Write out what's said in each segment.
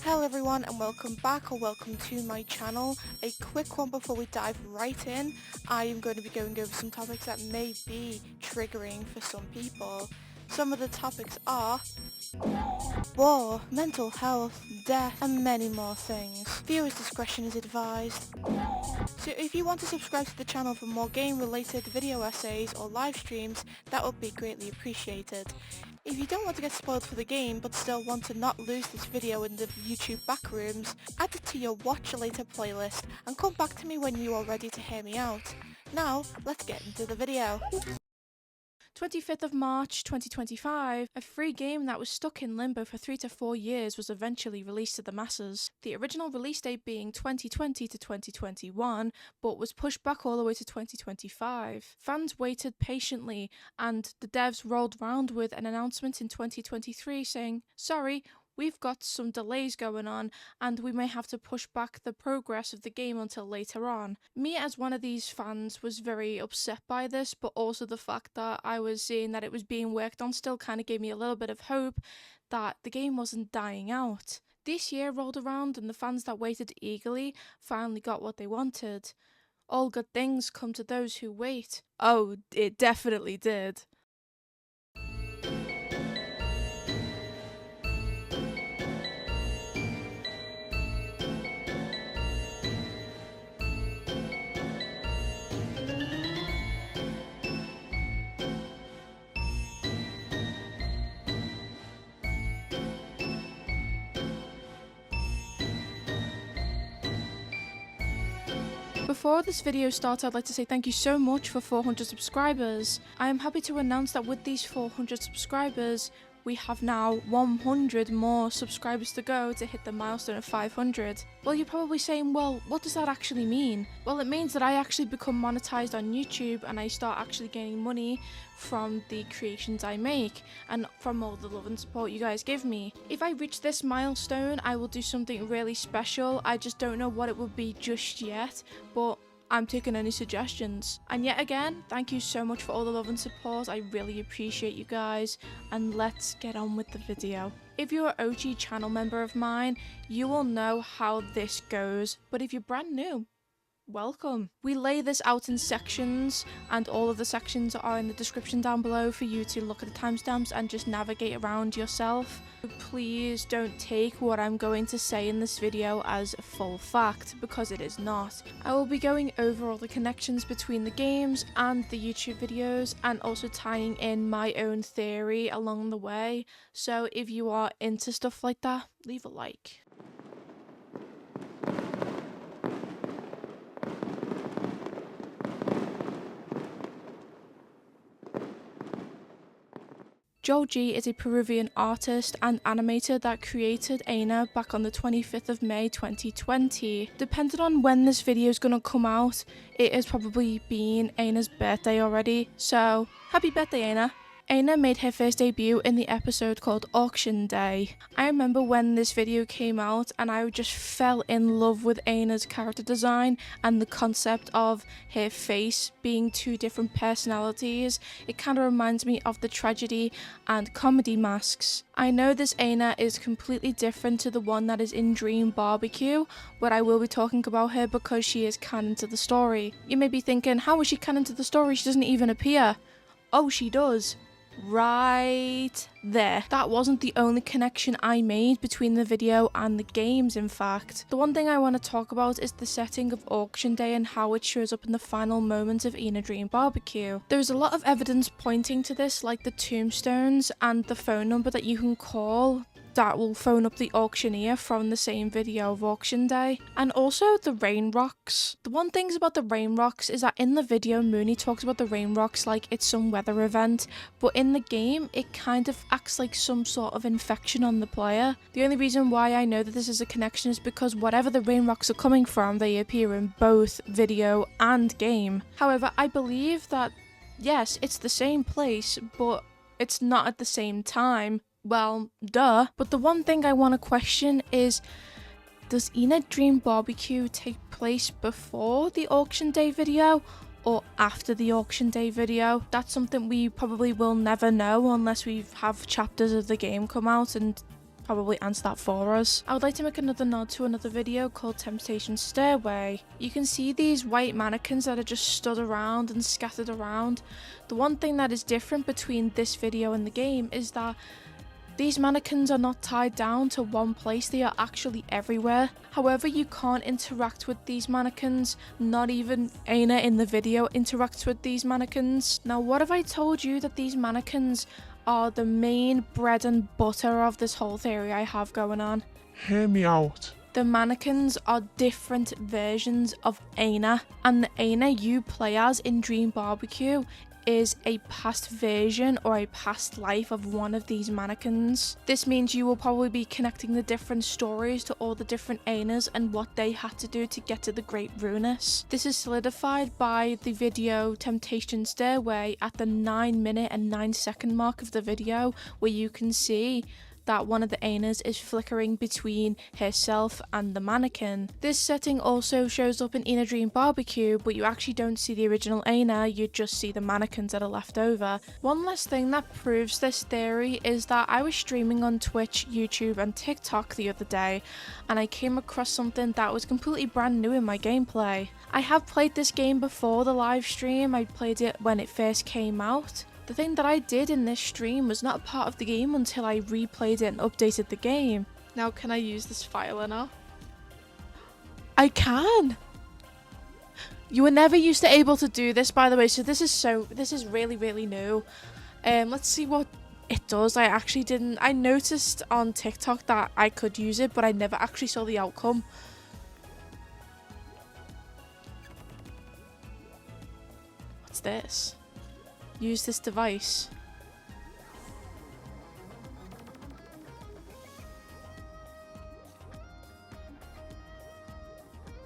Hello everyone and welcome back or welcome to my channel. A quick one before we dive right in. I am going to be going over some topics that may be triggering for some people. Some of the topics are war, mental health, death and many more things. Viewers' discretion is advised. So if you want to subscribe to the channel for more game related video essays or live streams, that would be greatly appreciated. If you don't want to get spoiled for the game but still want to not lose this video in the YouTube backrooms, add it to your watch later playlist and come back to me when you are ready to hear me out. Now, let's get into the video. 25th of March 2025, a free game that was stuck in limbo for 3 to 4 years was eventually released to the masses. The original release date being 2020 to 2021, but was pushed back all the way to 2025. Fans waited patiently, and the devs rolled round with an announcement in 2023 saying, "Sorry, we've got some delays going on and we may have to push back the progress of the game until later on." Me as one of these fans was very upset by this, but also the fact that I was seeing that it was being worked on still kind of gave me a little bit of hope that the game wasn't dying out. This year rolled around and the fans that waited eagerly finally got what they wanted. All good things come to those who wait. Oh, it definitely did. Before this video starts, I'd like to say thank you so much for 400 subscribers. I am happy to announce that with these 400 subscribers, we have now 100 more subscribers to go to hit the milestone of 500. Well, you're probably saying, well, what does that actually mean? Well, it means that I actually become monetized on YouTube and I start actually gaining money from the creations I make and from all the love and support you guys give me. If I reach this milestone, I will do something really special. I just don't know what it will be just yet, but I'm taking any suggestions. And yet again, thank you so much for all the love and support. I really appreciate you guys, and let's get on with the video. If you're an OG channel member of mine, you will know how this goes, but if you're brand new, welcome. We lay this out in sections, and all of the sections are in the description down below for you to look at the timestamps and just navigate around yourself. Please don't take what I'm going to say in this video as full fact, because it is not. I will be going over all the connections between the games and the YouTube videos, and also tying in my own theory along the way. So if you are into stuff like that, leave a like. Joel G is a Peruvian artist and animator that created ENA back on the 25th of May 2020. Depending on when this video is going to come out, it has probably been ENA's birthday already, so happy birthday, ENA! ENA made her first debut in the episode called Auction Day. I remember when this video came out and I just fell in love with ENA's character design and the concept of her face being two different personalities. It kind of reminds me of the tragedy and comedy masks. I know this ENA is completely different to the one that is in Dream BBQ, but I will be talking about her because she is canon to the story. You may be thinking, how is she canon to the story? She doesn't even appear. Oh, she does. Right there. That wasn't the only connection I made between the video and the games, in fact. The one thing I want to talk about is the setting of Auction Day and how it shows up in the final moments of ENA Dream BBQ. There is a lot of evidence pointing to this, like the tombstones and the phone number that you can call that will phone up the auctioneer from the same video of Auction Day. And also the rain rocks. The one thing about the rain rocks is that in the video Mooney talks about the rain rocks like it's some weather event, but in the game it kind of acts like some sort of infection on the player. The only reason why I know that this is a connection is because whatever the rain rocks are coming from, they appear in both video and game. However, I believe that yes, it's the same place, but it's not at the same time. Well, duh. But the one thing I want to question is, does ENA Dream BBQ take place before the Auction Day video or after the auction day video. That's something we probably will never know unless we have chapters of the game come out and probably answer that for us. I would like to make another nod to another video called Temptation Stairway. You can see these white mannequins that are just stood around and scattered around. The one thing that is different between this video and the game is that these mannequins are not tied down to one place, they are actually everywhere. However, you can't interact with these mannequins, not even ENA in the video interacts with these mannequins. Now, what if I told you that these mannequins are the main bread and butter of this whole theory I have going on? Hear me out. The mannequins are different versions of ENA, and the ENA you play as in Dream BBQ is a past version or a past life of one of these mannequins. This means you will probably be connecting the different stories to all the different ENAs and what they had to do to get to the Great Ruinous. This is solidified by the video Temptation Stairway at the 9-minute and 9-second mark of the video, where you can see that one of the ENAs is flickering between herself and the mannequin. This setting also shows up in ENA Dream BBQ, but you actually don't see the original ENA, you just see the mannequins that are left over. One last thing that proves this theory is that I was streaming on Twitch, YouTube and TikTok the other day, and I came across something that was completely brand new in my gameplay. I have played this game before the live stream, I played it when it first came out. The thing that I did in this stream was not a part of the game until I replayed it and updated the game. Now, can I use this filer now? I can! You were never used to able to do this, by the way, so this is really, really new. Let's see what it does. I noticed on TikTok that I could use it, but I never actually saw the outcome. What's this? Use this device.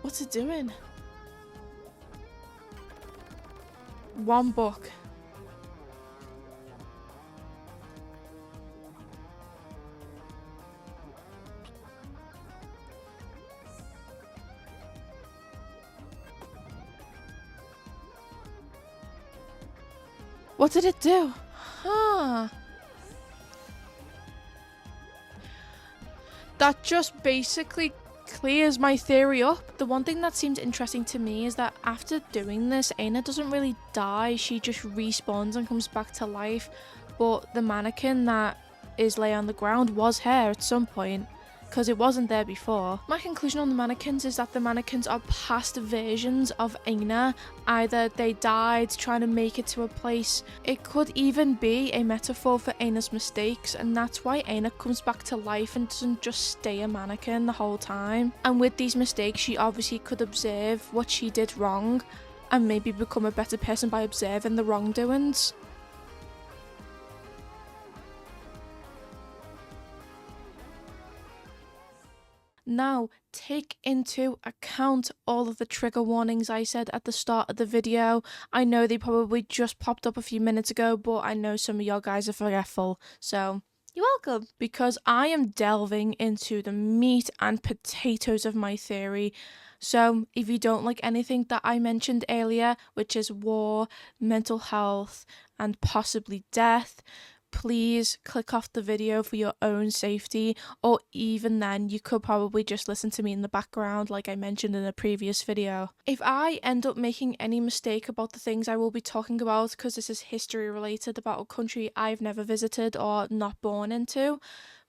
What's it doing? One book. What did it do? Huh. That just basically clears my theory up. The one thing that seems interesting to me is that after doing this, ENA doesn't really die, she just respawns and comes back to life. But the mannequin that is lay on the ground was her at some point, because it wasn't there before. My conclusion on the mannequins is that the mannequins are past versions of ENA. Either they died trying to make it to a place. It could even be a metaphor for ENA's mistakes, and that's why ENA comes back to life and doesn't just stay a mannequin the whole time. And with these mistakes, she obviously could observe what she did wrong and maybe become a better person by observing the wrongdoings. Now, take into account all of the trigger warnings I said at the start of the video. I know they probably just popped up a few minutes ago, but I know some of y'all guys are forgetful, so you're welcome. Because I am delving into the meat and potatoes of my theory. So if you don't like anything that I mentioned earlier, which is war, mental health, and possibly death, please click off the video for your own safety, or even then you could probably just listen to me in the background like I mentioned in a previous video. If I end up making any mistake about the things I will be talking about, because this is history related about a country I've never visited or not born into,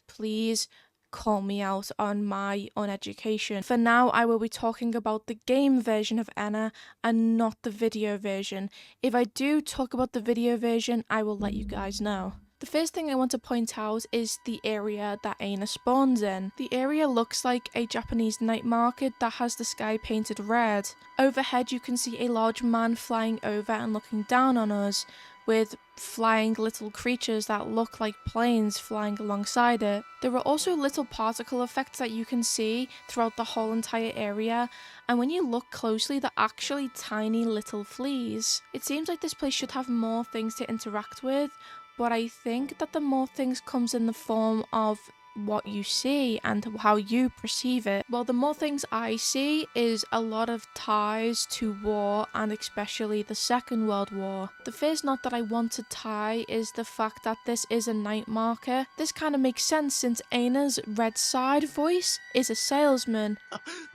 please call me out on my uneducation. For now, I will be talking about the game version of ENA and not the video version. If I do talk about the video version, I will let you guys know. The first thing I want to point out is the area that ENA spawns in. The area looks like a Japanese night market that has the sky painted red. Overhead you can see a large man flying over and looking down on us, with flying little creatures that look like planes flying alongside it. There are also little particle effects that you can see throughout the whole entire area, and when you look closely they're actually tiny little fleas. It seems like this place should have more things to interact with, but I think that the more things comes in the form of what you see and how you perceive it. Well, the more things I see is a lot of ties to war, and especially the Second World War. The first knot that I want to tie is the fact that this is a night marker. This kind of makes sense since ENA's red side voice is a salesman.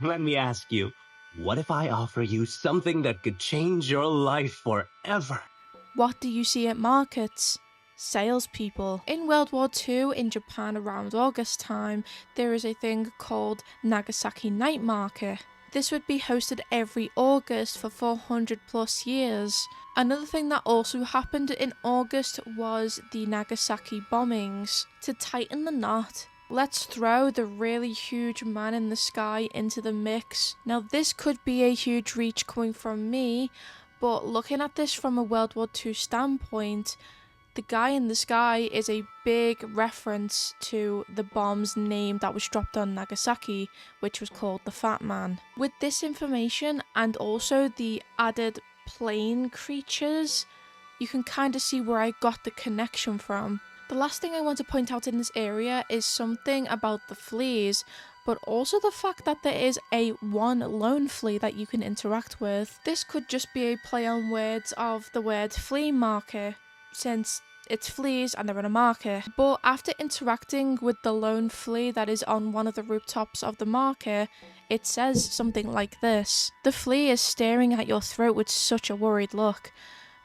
Let me ask you, what if I offer you something that could change your life forever? What do you see at markets? Salespeople. In World War II in Japan around August time, there is a thing called Nagasaki Night Market. This would be hosted every August for 400 plus years. Another thing that also happened in August was the Nagasaki bombings. To tighten the knot, let's throw the really huge man in the sky into the mix. Now this could be a huge reach coming from me, but looking at this from a World War II standpoint, the guy in the sky is a big reference to the bomb's name that was dropped on Nagasaki, which was called the Fat Man. With this information and also the added plane creatures, you can kind of see where I got the connection from. The last thing I want to point out in this area is something about the fleas, but also the fact that there is one lone flea that you can interact with. This could just be a play on words of the word flea market, since it's fleas and they're in a market. But after interacting with the lone flea that is on one of the rooftops of the market, it says something like this: the flea is staring at your throat with such a worried look.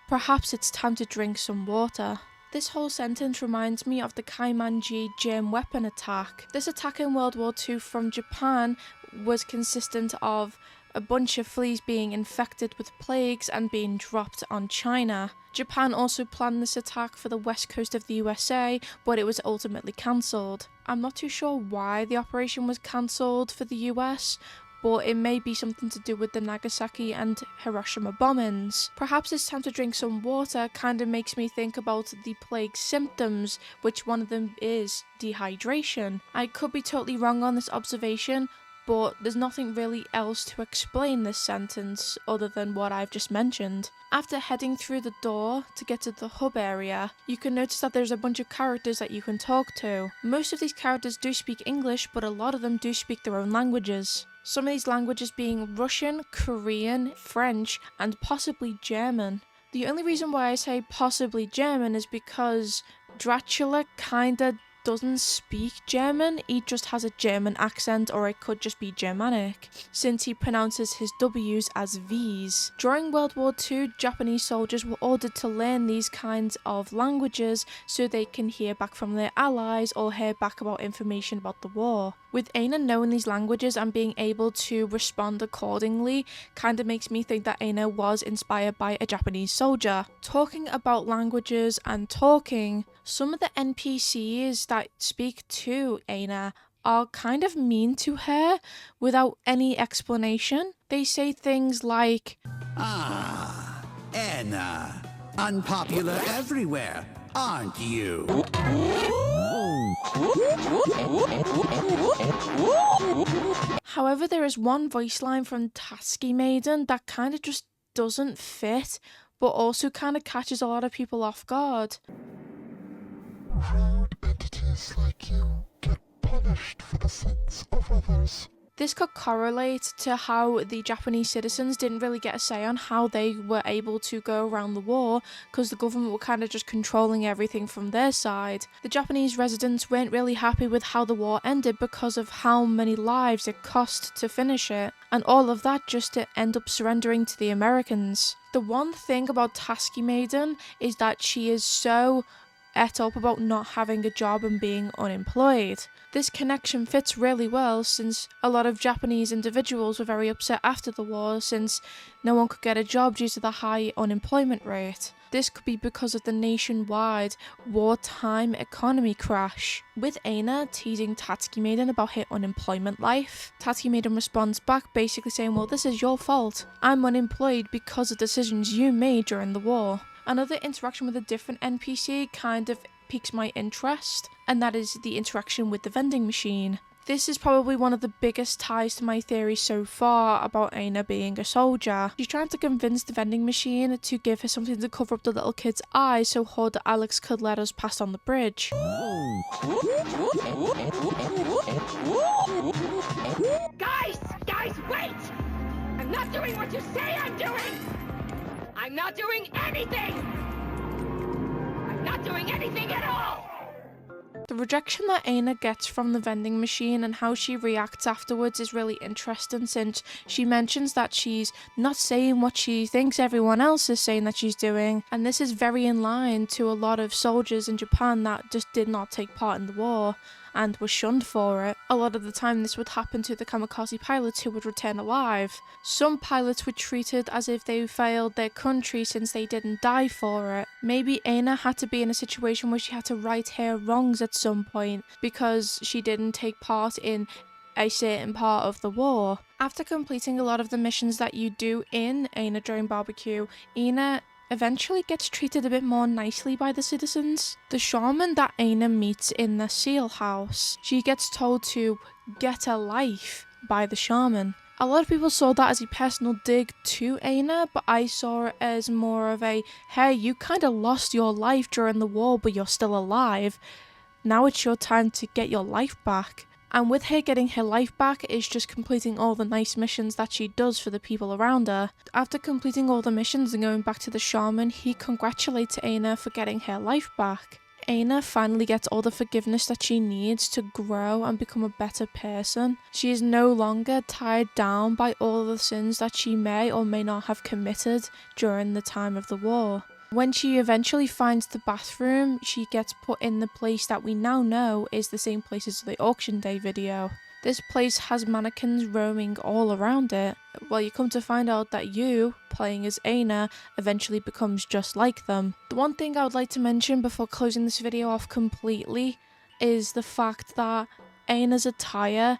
Perhaps it's time to drink some water. This whole sentence reminds me of the Kaimanji germ weapon attack. This attack in World War II from Japan was consistent of a bunch of fleas being infected with plagues and being dropped on China. Japan also planned this attack for the west coast of the USA, but it was ultimately cancelled. I'm not too sure why the operation was cancelled for the US, but it may be something to do with the Nagasaki and Hiroshima bombings. Perhaps it's time to drink some water kind of makes me think about the plague symptoms, which one of them is dehydration. I could be totally wrong on this observation, but there's nothing really else to explain this sentence other than what I've just mentioned. After heading through the door to get to the hub area, you can notice that there's a bunch of characters that you can talk to. Most of these characters do speak English, but a lot of them do speak their own languages. Some of these languages being Russian, Korean, French, and possibly German. The only reason why I say possibly German is because Dracula kinda doesn't speak German, he just has a German accent, or it could just be Germanic, since he pronounces his W's as V's. During World War II, Japanese soldiers were ordered to learn these kinds of languages so they can hear back from their allies or hear back about information about the war. With ENA knowing these languages and being able to respond accordingly kind of makes me think that ENA was inspired by a Japanese soldier. Talking about languages and talking, some of the NPCs that speak to ENA are kind of mean to her without any explanation. They say things like, "Ah, ENA, unpopular everywhere, aren't you?" However, there is one voice line from Tasky Maiden that kind of just doesn't fit, but also kind of catches a lot of people off guard. Rude entities like you get punished for the sins of others. This could correlate to how the Japanese citizens didn't really get a say on how they were able to go around the war, because the government were kind of just controlling everything from their side. The Japanese residents weren't really happy with how the war ended because of how many lives it cost to finish it, and all of that just to end up surrendering to the Americans. The one thing about Tasky Maiden is that she is so et up about not having a job and being unemployed. This connection fits really well since a lot of Japanese individuals were very upset after the war since no one could get a job due to the high unemployment rate. This could be because of the nationwide wartime economy crash. With ENA teasing Tatsuki Maiden about her unemployment life, Tatsuki Maiden responds back basically saying, well, this is your fault. I'm unemployed because of decisions you made during the war. Another interaction with a different NPC kind of piques my interest, and that is the interaction with the vending machine. This is probably one of the biggest ties to my theory so far about ENA being a soldier. She's trying to convince the vending machine to give her something to cover up the little kid's eyes so Hood Alex could let us pass on the bridge. Guys, wait! I'm not doing what you say I'm doing! I'm not doing anything! I'm not doing anything at all! The rejection that ENA gets from the vending machine and how she reacts afterwards is really interesting, since she mentions that she's not saying what she thinks everyone else is saying that she's doing, and this is very in line to a lot of soldiers in Japan that just did not take part in the war and were shunned for it. A lot of the time this would happen to the kamikaze pilots who would return alive. Some pilots were treated as if they failed their country since they didn't die for it. Maybe ENA had to be in a situation where she had to right her wrongs at some point because she didn't take part in a certain part of the war. After completing a lot of the missions that you do in ENA Dream BBQ, ENA eventually gets treated a bit more nicely by the citizens. The shaman that ENA meets in the seal house, she gets told to get a life by the shaman. A lot of people saw that as a personal dig to ENA, but I saw it as more of a, hey, you kind of lost your life during the war, but you're still alive. Now it's your time to get your life back. And with her getting her life back, it's just completing all the nice missions that she does for the people around her. After completing all the missions and going back to the shaman, he congratulates ENA for getting her life back. ENA finally gets all the forgiveness that she needs to grow and become a better person. She is no longer tied down by all the sins that she may or may not have committed during the time of the war. When she eventually finds the bathroom, she gets put in the place that we now know is the same place as the auction day video. This place has mannequins roaming all around it. Well, you come to find out that you, playing as ENA, eventually becomes just like them. The one thing I would like to mention before closing this video off completely is the fact that ENA's attire,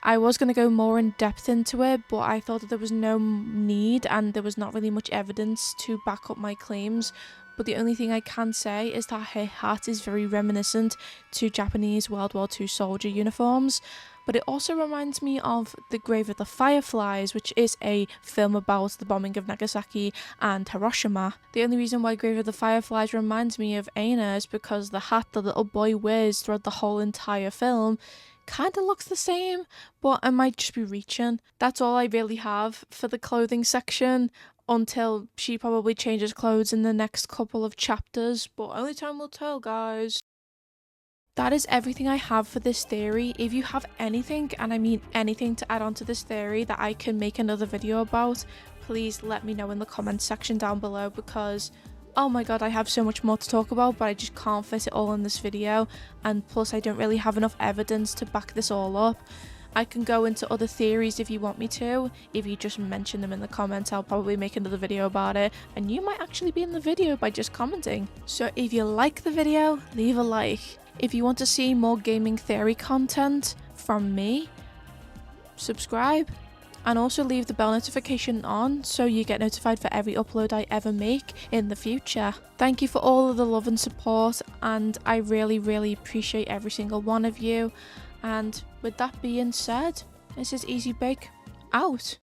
I was going to go more in depth into it, but I thought that there was no need and there was not really much evidence to back up my claims. But the only thing I can say is that her hat is very reminiscent to Japanese World War II soldier uniforms. But it also reminds me of The Grave of the Fireflies, which is a film about the bombing of Nagasaki and Hiroshima. The only reason why Grave of the Fireflies reminds me of ENA is because the hat the little boy wears throughout the whole entire film kind of looks the same, but I might just be reaching. That's all I really have for the clothing section until she probably changes clothes in the next couple of chapters, but only time will tell, guys. That is everything I have for this theory. If you have anything, and I mean anything, to add on to this theory that I can make another video about, please let me know in the comments section down below, because oh my god, I have so much more to talk about, but I just can't fit it all in this video, and plus I don't really have enough evidence to back this all up. I can go into other theories if you want me to. If you just mention them in the comments, I'll probably make another video about it, and you might actually be in the video by just commenting. So if you like the video, leave a like. If you want to see more gaming theory content from me, subscribe. And also leave the bell notification on so you get notified for every upload I ever make in the future. Thank you for all of the love and support, and I really appreciate every single one of you. And with that being said, this is Easy Bake out.